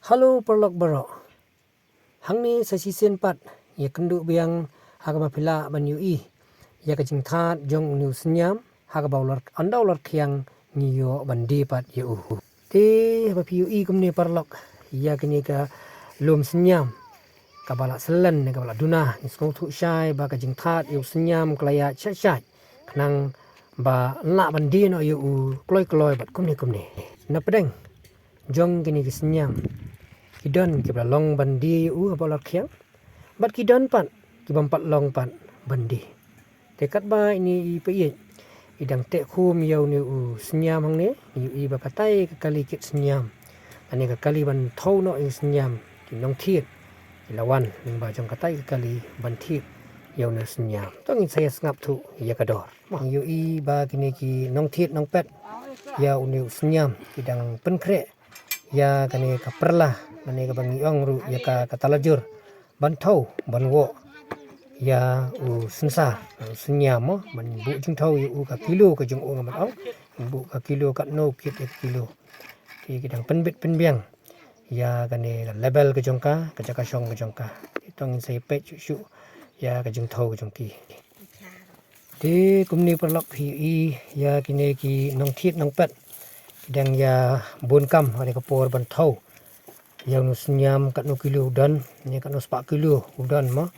Halo perlok baro. Hang ni sa sisen pat ya kendu biang haga mapila ban yui. Ya ka jingthat jong nu senyam haga baular andau lar khiang niyo bandi pat yu. Ti ba yui kum ni perlok ya kini ka lum senyam ka bala selen ka bala duna ni skong thu shai ba ka jingthat yu senyam klaya chai kenang ba la bandi no yu kloi bat kum ni. Na pedeng jong kini ki senyam kidon ki long bandi apalar khiang bat kidon pan ki bampat long pan bandi tekat ba ini pe ye idang te khum yau ni senyam hang ni i ba patai ka kali kit senyam ani ka kali ban thau no in senyam ki nong thiet lawan ning ba jong katai ka kali ban thiet yau na senyam tong saya ngap thu ya ka dor mang yu i ba kini ki nong thiet nong pet yau ni senyam kidang pen kre ya kani ka perlah mane ka bangi ong ru ya ka talajur ban thau ban wo ya sensa senyam mo ban bu jing thau yu ka kilo ka jung ong ban ong bu ka kilo ka no kit kilo ki kidang penbit penbiang ya kani level ka jong ka jaka song ka jong ka itong sai pe chu ya ka jung thau ka jong ki ti kumni perlok hi ya kini ki nong thiet nong pet dang ya bun kam ada kapor ban thau yang nu senyam kat nu kilo dan ni kat nu 4 kilo udan ma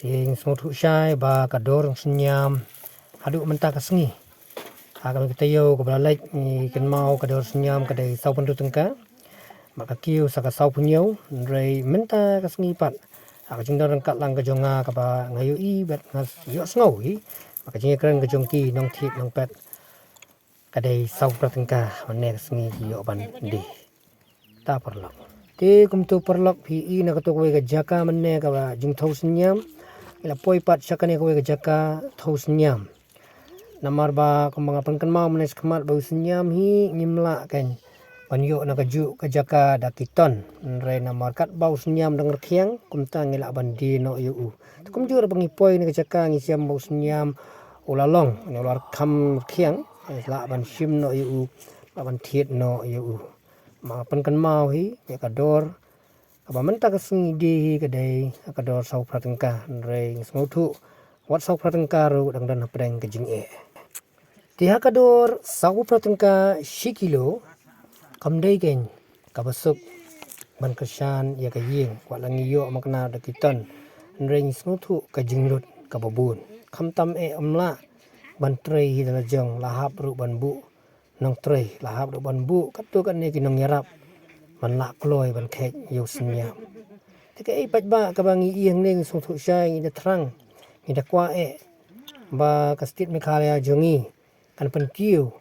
yang semut shai ba ka dor senyam aduk mentah ka sengi agak kita yo ka balalai ni ken mau ka dor senyam ka dai sau pendu tengka maka kiu saka sau punyau rei mentah ka sengi pat aga jingdar kat lang ka jonga ka ba ngayu i bet ngas yo sngo hi maka jinga kren ka jongki nong thit nong pet kadai sau pratengka mane sengi yo ban di ta perlok te kum tu perlok pi na ka to we ga jaka mane ka ba jung thau senyam ila poi pat sakane ko we ga jaka thau senyam namar ba kembang kan mau mane skmat bau senyam hi ngimla kan ban yo na ka ju ka jaka dakiton re namar kat bau senyam denger khiang kum ta ngila ban di no yu kum jur bangi poi ni ka jaka ngi siam bau senyam ulalong ni ular kham khiang la ban sim no yu ban thiet no yu ma pan kan mau hi ya ka dor aba menta ka singi di ka dai ka dor sau pratengka re ngau thu wat sau pratengka ru dang dan preng ka jing e ti ha ka dor sau pratengka shikilo kam dai gen ka basuk ban kashan ya ka ying kwa langi yo makna da kiton re ngau thu ka jing lut ka babun kham tam e amla ban trei hi da jong lahap ru ban bu nong trei lahap ru ban bu kat tu kan ni ki nong yarap ban la kloi ban khek yo senyam te ke pat ba ka bangi ieng ning so thu shai da trang ni da kwa e ba ka stit me khala jongi kan pen kiu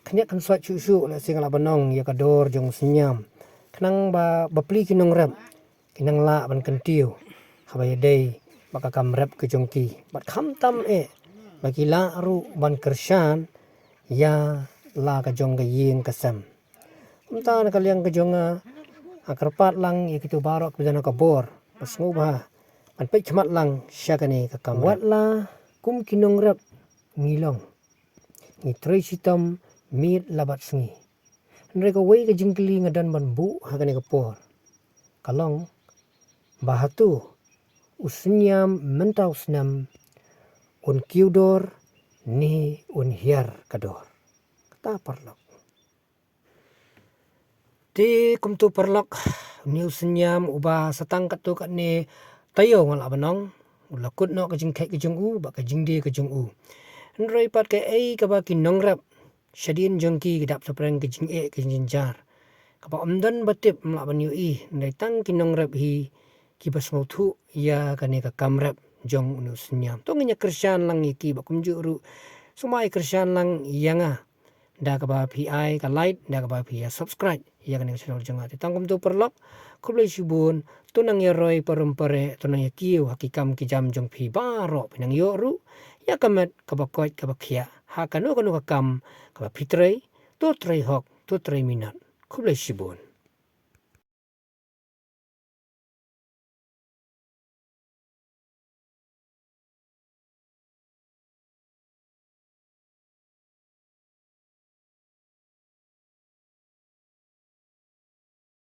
khnya kan swat chu chu la sing la banong ya ka dor jong senyam khnang ba bapli ki nong rap ki nang la ban kan tiu khabai dei ba ka kam rap ke jong ki bat kham tam e bagi la ru ban kershan ya la ka jong ga ying ka sam umta na kalyang ka jong akarpat lang ikitu barok bidana ka bor pas nguba an pe chmat lang syakani ka kam wat la kum kinong rap ngilong ni trei sitam mit labat sengi nre ka wei ka jingkli ngadan ban bu hakani ka por kalong bahatu usenyam mentau senam un kiudor ni un hiar kador kata perlok ti kum tu perlok ni senyam uba satang kat tu kat ni tayo ngal abanong lakut no ka jing khai ka jung u ba ka jing di ka jung u nrei pat ka ei ka ba ki nong rap shadin jongki gidap sapreng ka jing e ka jing jar ka ba amdan batip mla ban yu i ndai tang ki nong rap hi ki bas ngau thu ya ka ni ka kam rap jong nu senyam to ngnya krisyan lang iki ba kum juru sumai krisyan lang yanga da ka ba pi ai ka like da ka ba pi subscribe ya kan channel janga ti tangkum tu perlok kublai shibun tunang ya roi parampare tunang ya kiu hakikam ki jam jong pi baro pinang yo ru ya kamet ka ba koi ka ba khia ha kanu kanu ka kam ka ba pitrei tu trei hok tu trei minat kublai shibun